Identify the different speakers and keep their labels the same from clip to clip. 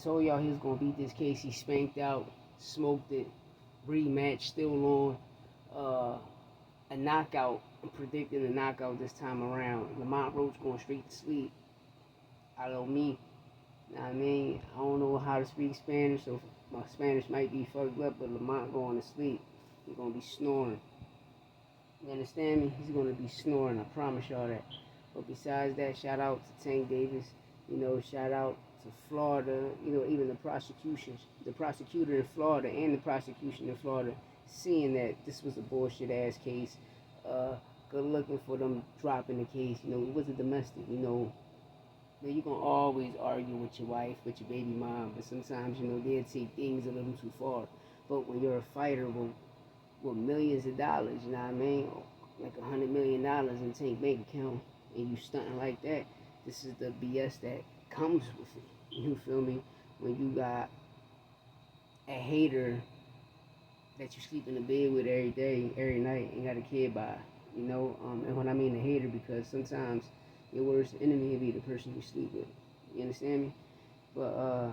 Speaker 1: told y'all he was gonna beat this case. He spanked out, smoked it. Rematch still on. A knockout. I'm predicting a knockout this time around. Lamont Roach going straight to sleep. I know me. I mean, I don't know how to speak Spanish, so my Spanish might be fucked up, but Lamont going to sleep. He's gonna be snoring. You understand me? He's gonna be snoring. I promise y'all that. But besides that, shout out to Tank Davis. Shout out to Florida. Even the prosecutor in Florida, and the prosecution in Florida, seeing that this was a bullshit ass case. Good looking for them dropping the case. It was a domestic. You can always argue with your wife, with your baby mom, but sometimes they'll take things a little too far. But when you're a fighter with millions of dollars, you know what I mean, like $100 million in Tank bank account, and you stunting like that, this is the BS that comes with it. You feel me? When you got a hater that you sleep in the bed with every day, every night, and got a kid by, and when I mean a hater, because sometimes your worst enemy will be the person you sleep with. You understand me? But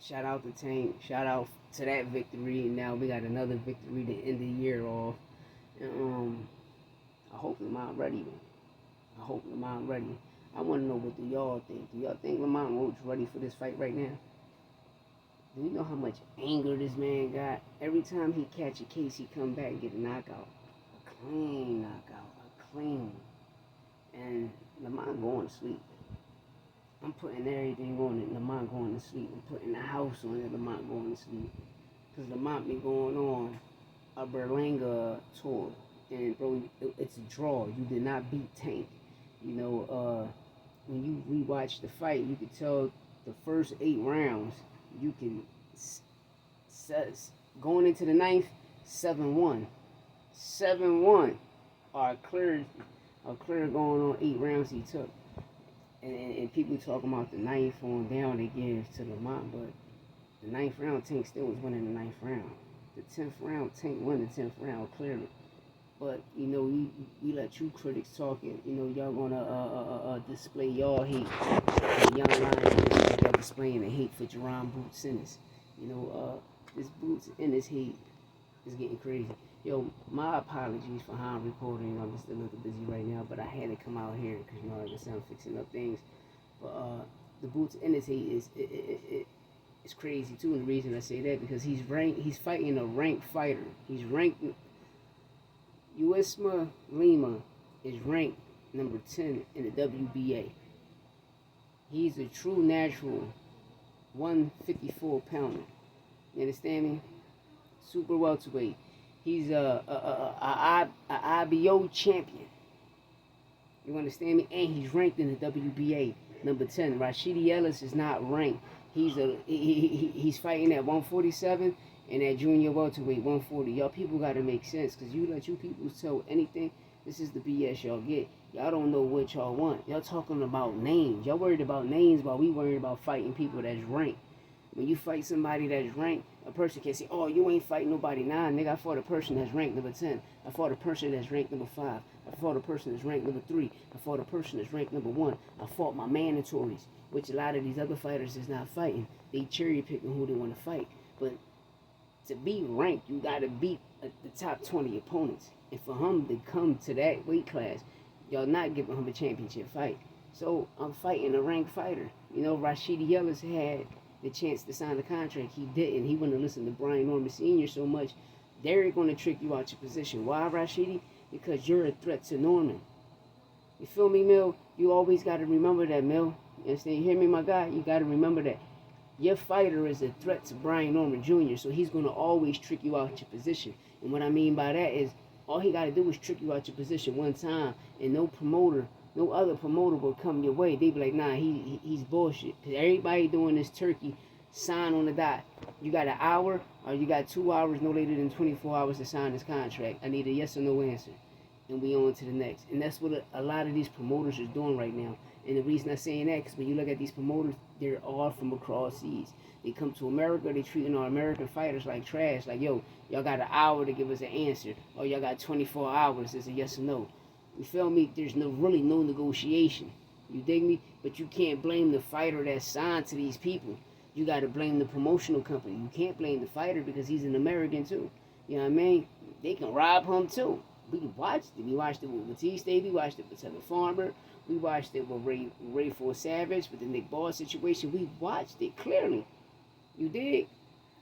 Speaker 1: shout out to Tank. Shout out to that victory. Now we got another victory to end the year off. And I hope Lamont ready. I hope Lamont ready. I want to know, what do y'all think? Do y'all think Lamont Roach ready for this fight right now? Do you know how much anger this man got? Every time he catch a case, he come back and get a knockout. A clean knockout. A clean. And Lamont going to sleep. I'm putting everything on it. Lamont going to sleep. I'm putting the house on it. Lamont going to sleep. Because Lamont been going on a Berlanga tour. And, bro, it's a draw. You did not beat Tank. When you rewatch the fight, you could tell the first 8 rounds, you can, going into the 9th, 7-1. 7-1 are clear going on 8 rounds he took. And people talking about the 9th on down they give to Lamont, but the 9th round, Tank still was winning the 9th round. The 10th round, Tank won the 10th round clearly. But, we let you critics talk it. Y'all gonna display y'all hate. The young lions, y'all displaying the hate for Jerron Boots Ennis. This Boots Ennis hate is getting crazy. Yo, my apologies for how I'm recording. I'm just a little busy right now, but I had to come out here because, I guess I'm fixing up things. But the Boots Ennis hate is crazy too, and the reason I say that, because he's fighting a ranked fighter. He's ranked. USMA Lima is ranked number 10 in the WBA. He's a true natural 154 pounder. You understand me? Super welterweight. He's a IBO champion. You understand me? And he's ranked in the WBA number 10. Rashidi Ellis is not ranked. He's fighting at 147. And that junior welterweight, 140. Y'all people got to make sense, because you let you people tell anything. This is the BS y'all get. Y'all don't know what y'all want. Y'all talking about names. Y'all worried about names while we worried about fighting people that's ranked. When you fight somebody that's ranked, a person can say, oh, you ain't fighting nobody. Nah, nigga, I fought a person that's ranked number 10. I fought a person that's ranked number 5. I fought a person that's ranked number 3. I fought a person that's ranked number 1. I fought my mandatories, which a lot of these other fighters is not fighting. They cherry picking who they want to fight. But to be ranked, you got to beat the top 20 opponents. And for him to come to that weight class, y'all not giving him a championship fight. So I'm fighting a ranked fighter. Rashidi Ellis had the chance to sign the contract. He didn't. He wouldn't listen to Brian Norman Sr. so much. They're going to trick you out your position. Why, Rashidi? Because you're a threat to Norman. You feel me, Mill? You always got to remember that, Mill. You understand? You hear me, my guy? You got to remember that. Your fighter is a threat to Brian Norman Jr., so he's going to always trick you out your position. And what I mean by that is, all he got to do is trick you out your position one time, and no other promoter will come your way. They be like, nah, he's bullshit. Because everybody doing this turkey, sign on the dot. You got an hour, or you got 2 hours, no later than 24 hours to sign this contract. I need a yes or no answer. And we on to the next. And that's what a lot of these promoters are doing right now. And the reason I'm saying that, because when you look at these promoters, they're all from across seas. They come to America, they treating our American fighters like trash. Like, yo, y'all got an hour to give us an answer. Or y'all got 24 hours as a yes or no. You feel me? There's really no negotiation. You dig me? But you can't blame the fighter that's signed to these people. You got to blame the promotional company. You can't blame the fighter because he's an American too. You know what I mean? They can rob him too. We watched it. We watched it with Batista. We watched it with Tevin Farmer. We watched it with Ray Ford Savage with the Nick Ball situation. We watched it clearly. You dig?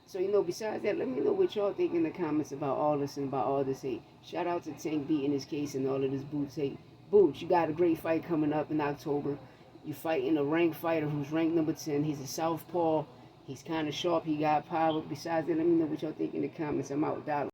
Speaker 1: So, besides that, let me know what y'all think in the comments about all this and about all this hate. Shout out to Tank beating his case and all of this Boots hate. Boots, you got a great fight coming up in October. You fighting a ranked fighter who's ranked number 10. He's a southpaw. He's kind of sharp. He got power. Besides that, let me know what y'all think in the comments. I'm out. Dollar.